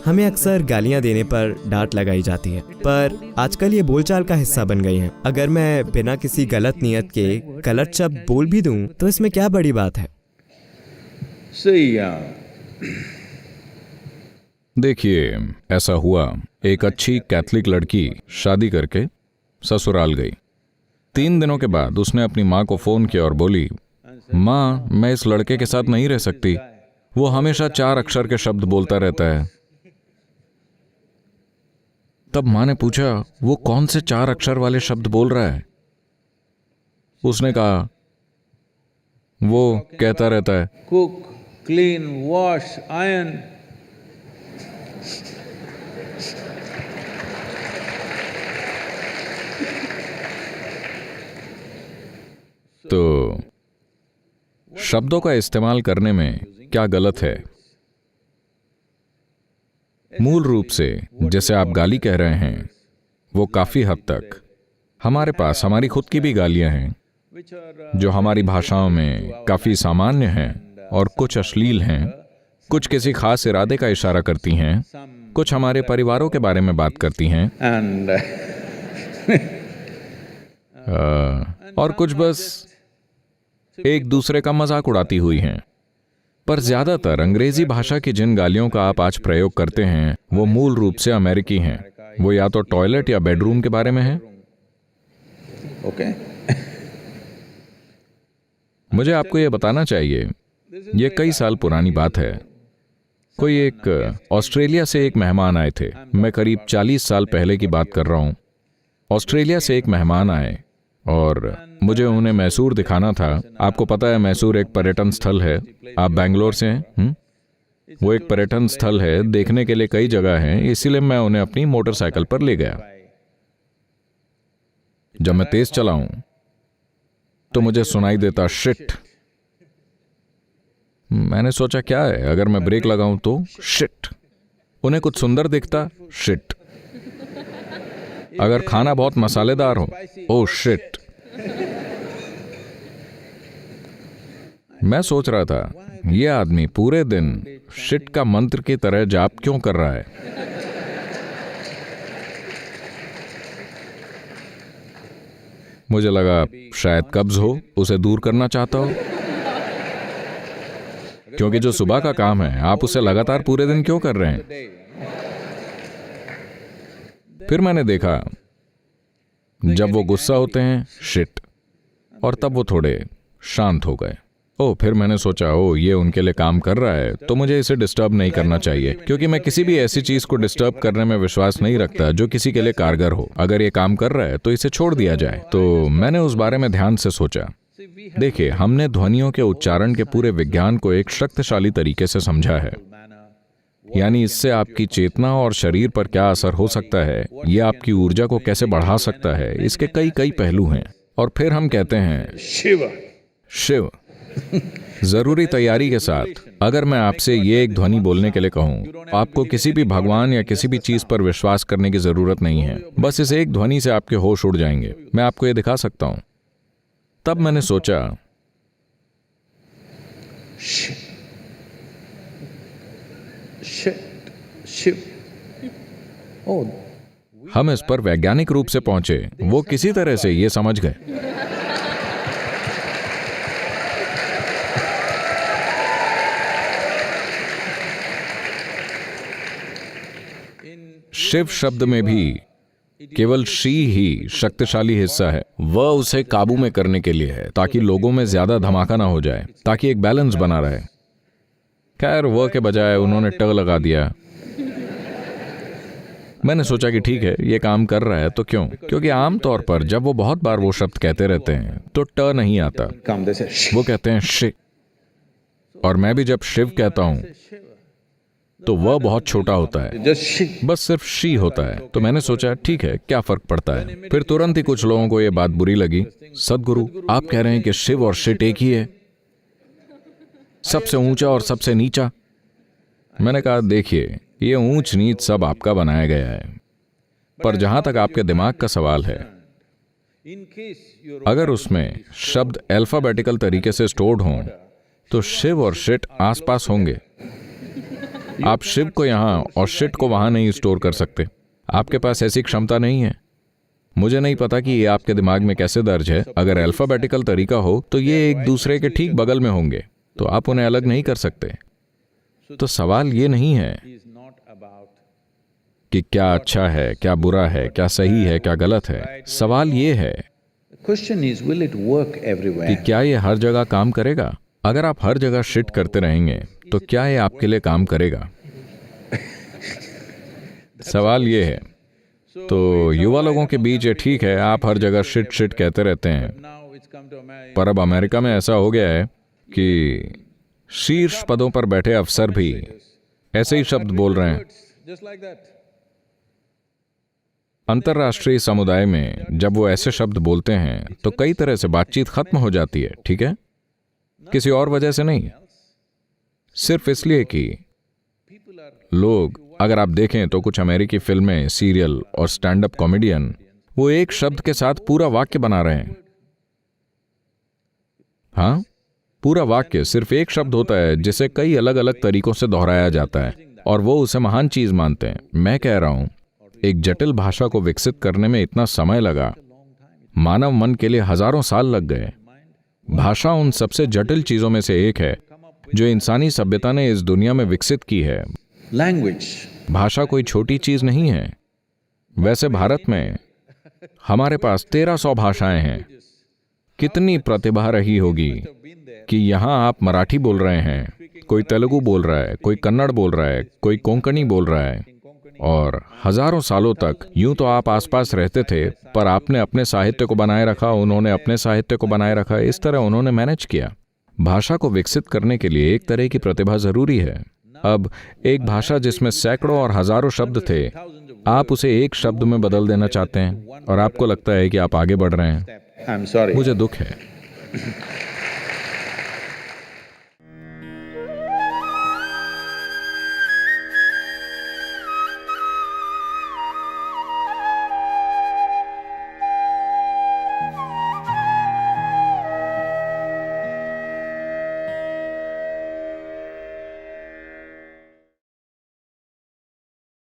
हमें अक्सर गालियां देने पर डांट लगाई जाती है, पर आजकल ये बोलचाल का हिस्सा बन गई हैं। अगर मैं बिना किसी गलत नियत के गलत शब्द बोल भी दूं तो इसमें क्या बड़ी बात है? देखिए, ऐसा हुआ, एक अच्छी कैथलिक लड़की शादी करके ससुराल गई। 3 दिनों के बाद उसने अपनी माँ को फोन किया और बोली, माँ, मैं इस लड़के के साथ नहीं रह सकती, वो हमेशा 4 अक्षर के शब्द बोलता रहता है। तब माँ ने पूछा, वो कौन से 4 अक्षर वाले शब्द बोल रहा है? उसने कहा, वो कहता रहता है, कुक, क्लीन, वॉश, आयरन। तो शब्दों का इस्तेमाल करने में क्या गलत है? मूल रूप से जैसे आप गाली कह रहे हैं, वो काफी हद तक हमारे पास हमारी खुद की भी गालियां हैं जो हमारी भाषाओं में काफी सामान्य हैं और कुछ अश्लील हैं, कुछ किसी खास इरादे का इशारा करती हैं, कुछ हमारे परिवारों के बारे में बात करती हैं और कुछ बस एक दूसरे का मजाक उड़ाती हुई हैं। पर ज्यादातर अंग्रेजी भाषा की जिन गालियों का आप आज प्रयोग करते हैं वो मूल रूप से अमेरिकी हैं। वो या तो टॉयलेट या बेडरूम के बारे में है। ओके। मुझे आपको ये बताना चाहिए, ये कई साल पुरानी बात है। कोई एक ऑस्ट्रेलिया से एक मेहमान आए थे। मैं करीब 40 साल पहले की बात कर रहा हूँ। ऑस्ट्रेलिया से एक मेहमान आए और मुझे उन्हें मैसूर दिखाना था। आपको पता है, मैसूर एक पर्यटन स्थल है। आप बैंगलोर से हैं? वो एक पर्यटन स्थल है, देखने के लिए कई जगह हैं, इसीलिए मैं उन्हें अपनी मोटरसाइकिल पर ले गया। जब मैं तेज चलाऊं तो मुझे सुनाई देता शिट। मैंने सोचा क्या है, अगर मैं ब्रेक लगाऊं तो शिट। उन्हें कुछ सुंदर दिखता, शिट। अगर खाना बहुत मसालेदार हो, ओ शिट। मैं सोच रहा था, ये आदमी पूरे दिन शिट का मंत्र की तरह जाप क्यों कर रहा है? मुझे लगा शायद कब्ज हो, उसे दूर करना चाहता हो। क्योंकि जो सुबह का काम है, आप उसे लगातार पूरे दिन क्यों कर रहे हैं? फिर मैंने देखा, जब वो गुस्सा होते हैं, शिट, और तब वो थोड़े शांत हो गए। फिर मैंने सोचा, ये उनके लिए काम कर रहा है, तो मुझे इसे डिस्टर्ब नहीं करना चाहिए, क्योंकि मैं किसी भी ऐसी चीज को डिस्टर्ब करने में विश्वास नहीं रखता जो किसी के लिए कारगर हो। अगर ये काम कर रहा है तो इसे छोड़ दिया जाए। तो मैंने उस बारे में ध्यान से सोचा। देखिए, हमने ध्वनियों के उच्चारण के पूरे विज्ञान को एक शक्तिशाली तरीके से समझा है। यानी इससे आपकी चेतना और शरीर पर क्या असर हो सकता है, यह आपकी ऊर्जा को कैसे बढ़ा सकता है, इसके कई कई पहलू हैं। और फिर हम कहते हैं शिव। जरूरी तैयारी के साथ अगर मैं आपसे ये एक ध्वनि बोलने के लिए कहूं, आपको किसी भी भगवान या किसी भी चीज पर विश्वास करने की जरूरत नहीं है। बस इस एक ध्वनि से आपके होश उड़ जाएंगे। मैं आपको ये दिखा सकता हूं। तब मैंने सोचा, हम इस पर वैज्ञानिक रूप से पहुंचे। वो किसी तरह से ये समझ गए। शिव शब्द में भी केवल शी ही शक्तिशाली हिस्सा है। वह उसे काबू में करने के लिए है, ताकि लोगों में ज्यादा धमाका ना हो जाए, ताकि एक बैलेंस बना रहे। खैर, वह के बजाय उन्होंने ट लगा दिया। मैंने सोचा कि ठीक है, ये काम कर रहा है तो क्यों? क्योंकि आमतौर पर जब वो बहुत बार वो शब्द कहते रहते हैं तो ट नहीं आता, वो कहते हैं शिव। और मैं भी जब शिव कहता हूं तो वह बहुत छोटा होता है, बस सिर्फ शी होता है। तो मैंने सोचा ठीक है, क्या फर्क पड़ता है। फिर तुरंत ही कुछ लोगों को यह बात बुरी लगी। सदगुरु, आप कह रहे हैं कि शिव और शिट एक ही है, सबसे ऊंचा और सबसे नीचा। मैंने कहा, देखिए, ये ऊंच नीच सब आपका बनाया गया है, पर जहां तक आपके दिमाग का सवाल है, अगर उसमें शब्द अल्फाबेटिकल तरीके से स्टोर्ड हों तो शिव और शिट आसपास होंगे। आप शिव को यहाँ और शिट को वहां नहीं स्टोर कर सकते। आपके पास ऐसी क्षमता नहीं है। मुझे नहीं पता कि ये आपके दिमाग में कैसे दर्ज है। अगर अल्फाबेटिकल तरीका हो तो ये एक दूसरे के ठीक बगल में होंगे, तो आप उन्हें अलग नहीं कर सकते। तो सवाल ये नहीं है कि क्या अच्छा है, क्या बुरा है, क्या सही है, क्या गलत है। सवाल ये है Question is, will it work कि everywhere? क्या ये हर जगह काम करेगा। अगर आप हर जगह शिट करते रहेंगे तो क्या ये आपके लिए काम करेगा। सवाल ये है। तो युवा लोगों के बीच ये ठीक है, आप हर जगह शिट शिट कहते रहते हैं, Now it's come to America. पर अब अमेरिका में ऐसा हो गया है कि शीर्ष पदों पर बैठे अफसर भी ऐसे ही शब्द बोल रहे हैं। Just like that. अंतर्राष्ट्रीय समुदाय में जब वो ऐसे शब्द बोलते हैं तो कई तरह से बातचीत खत्म हो जाती है, ठीक है, किसी और वजह से नहीं, सिर्फ इसलिए कि लोग, अगर आप देखें तो कुछ अमेरिकी फिल्में, सीरियल और स्टैंड अप कॉमेडियन वो एक शब्द के साथ पूरा वाक्य बना रहे हैं। हाँ, पूरा वाक्य सिर्फ एक शब्द होता है जिसे कई अलग अलग तरीकों से दोहराया जाता है और वो उसे महान चीज मानते हैं। मैं कह रहा हूं, एक जटिल भाषा को विकसित करने में इतना समय लगा, मानव मन के लिए हजारों साल लग गए। भाषा उन सबसे जटिल चीजों में से एक है जो इंसानी सभ्यता ने इस दुनिया में विकसित की है। Language. भाषा कोई छोटी चीज नहीं है। वैसे भारत में हमारे पास 1300 भाषाएं हैं। कितनी प्रतिभा रही होगी कि यहाँ आप मराठी बोल रहे हैं, कोई तेलुगु बोल रहा है, कोई कन्नड़ बोल रहा है, कोई कोंकणी बोल रहा है, और हजारों सालों तक यूं तो आप आसपास रहते थे, पर आपने अपने साहित्य को बनाए रखा, उन्होंने अपने साहित्य को बनाए रखा। इस तरह उन्होंने मैनेज किया। भाषा को विकसित करने के लिए एक तरह की प्रतिभा जरूरी है। अब एक भाषा जिसमें सैकड़ों और हजारों शब्द थे, आप उसे एक शब्द में बदल देना चाहते हैं और आपको लगता है कि आप आगे बढ़ रहे हैं। I'm sorry. मुझे दुख है।